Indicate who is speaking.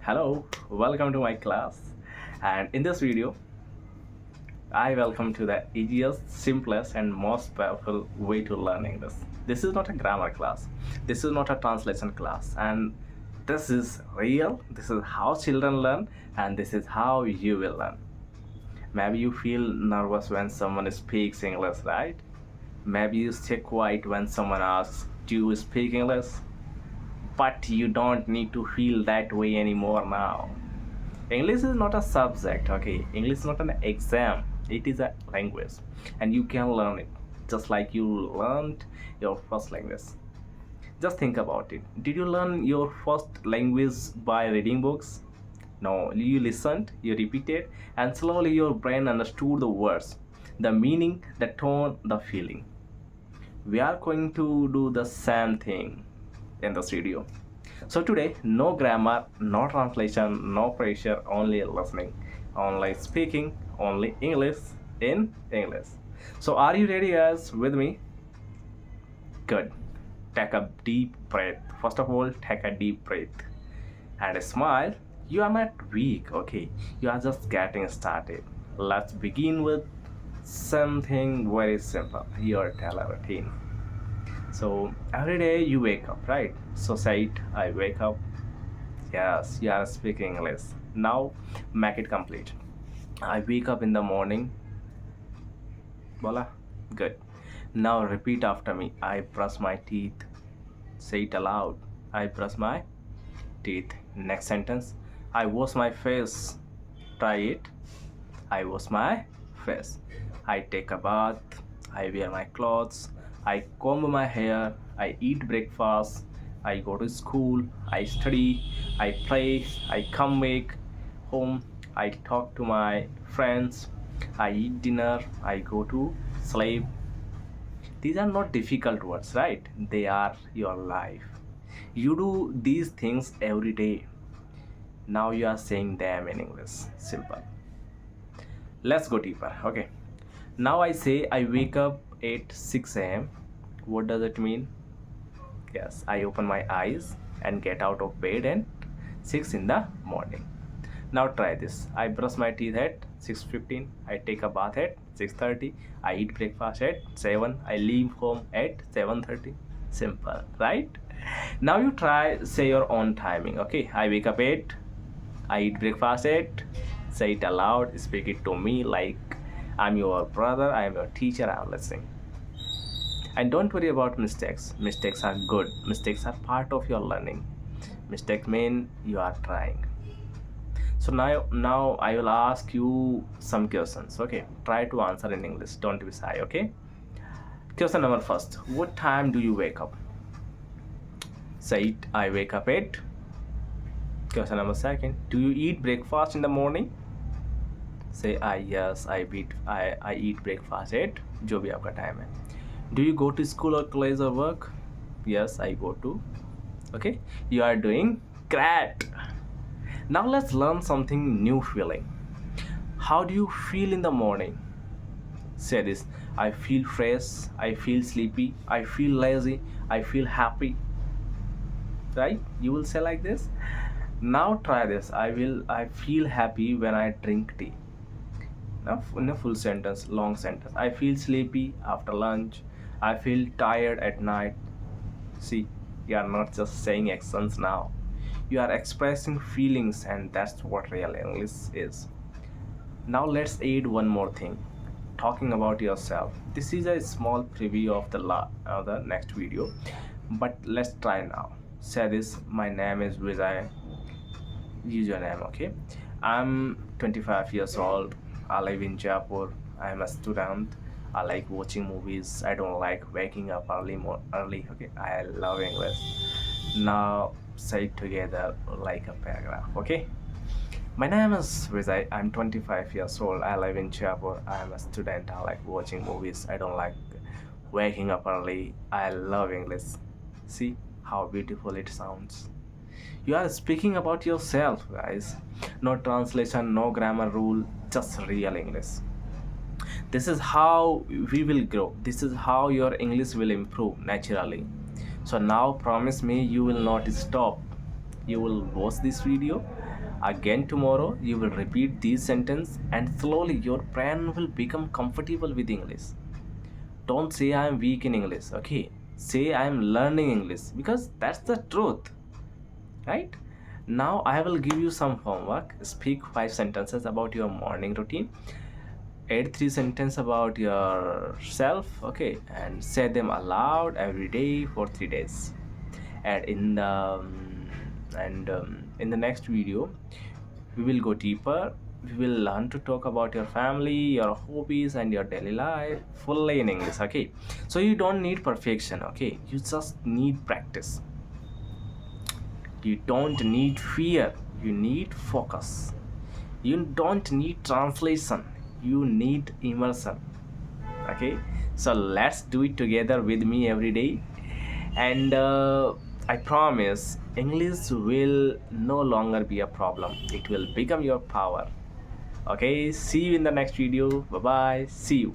Speaker 1: Hello, welcome to my class. And in this video, I welcome to the easiest, simplest, and most powerful way to learn English. This is not a grammar class, this is not a translation class, and this is real. This is how children learn, and this is how you will learn. Maybe you feel nervous when someone speaks English, right? Maybe you stay quiet when someone asks, do you speak English? But you don't need to feel that way anymore now. English is not a subject, okay? English is not an exam. It is a language, and you can learn it just like you learned your first language. Just think about it. Did you learn your first language by reading books? No, you listened, you repeated, and slowly your brain understood the words, the meaning, the tone, the feeling. We are going to do the same thing in this video. So today, no grammar, no translation, no pressure, only listening, only speaking, only English in English. So are you ready guys with me? Good. Take a deep breath. First of all, take a deep breath and smile. You are not weak, okay? You are just getting started. Let's begin with something very simple, your daily routine. So every day you wake up, right? So say it, I wake up. Yes, you are speaking English. Now make it complete. I wake up in the morning. Voila. Good. Now repeat after me. I brush my teeth. Say it aloud. I brush my teeth. Next sentence. I wash my face. Try it. I wash my face. I take a bath. I wear my clothes. I comb my hair. I eat breakfast. I go to school. I study. I play. I come back home. I talk to my friends. I eat dinner. I go to sleep. These are not difficult words, right? They are your life. You do these things every day. Now you are saying them in English. Simple. Let's go deeper. Okay. Now I say I wake up at 6 a.m. What does it mean? Yes, I open my eyes and get out of bed at 6 in the morning. Now try this. I brush my teeth at 6:15. I take a bath at 6:30. I eat breakfast at 7. I leave home at 7:30. Simple, right? Now you try say your own timing. Okay, I wake up at, I eat breakfast at, say it aloud, speak it to me like I'm your brother, I am your teacher, I'm listening. And don't worry about mistakes. Mistakes are good. Mistakes are part of your learning. Mistakes mean you are trying. So now I will ask you some questions. Okay, try to answer in English. Don't be shy. Okay. Question number first. What time do you wake up? Say it. I wake up at. Question number second. Do you eat breakfast in the morning? Say yes. I eat breakfast at जो भी आपका time है. Do you go to school or college or work? Yes, I go to. Okay, you are doing great. Now let's learn something new feeling. How do you feel in the morning? Say this. I feel fresh, I feel sleepy, I feel lazy, I feel happy. Right? You will say like this. Now try this. I feel happy when I drink tea. Now in a full sentence, long sentence. I feel sleepy after lunch. I feel tired at night. See, you are not just saying actions now. You are expressing feelings, and that's what real English is. Now let's add one more thing. Talking about yourself. This is a small preview of the next video, but let's try now. Say this. My name is Vijay. Use your name, okay? I'm 25 years old. I live in Jaipur. I'm a student. I like watching movies. I don't like waking up early. Okay, I love English. Now say it together like a paragraph. Okay. My name is Vijay. I'm 25 years old. I live in Jaipur. I'm a student. I like watching movies. I don't like waking up early. I love English. See how beautiful it sounds. You are speaking about yourself, guys. No translation, no grammar rule, just real English. This is how we will grow. This is how your English will improve naturally. So now promise me you will not stop. You will watch this video again tomorrow. You will repeat these sentence, and slowly your brain will become comfortable with English. Don't say I am weak in English, okay? Say I am learning English, because that's the truth, right? Now I will give you some homework. Speak 5 sentences about your morning routine. Add 3 sentences about yourself, okay, and say them aloud every day for 3 days. And in the next video, we will go deeper. We will learn to talk about your family, your hobbies, and your daily life fully in English, okay? So you don't need perfection, okay? You just need practice. You don't need fear, you need focus. You don't need translation, you need immersion, okay? So let's do it together with me every day. And I promise English will no longer be a problem, it will become your power. Okay, see you in the next video. Bye bye, see you.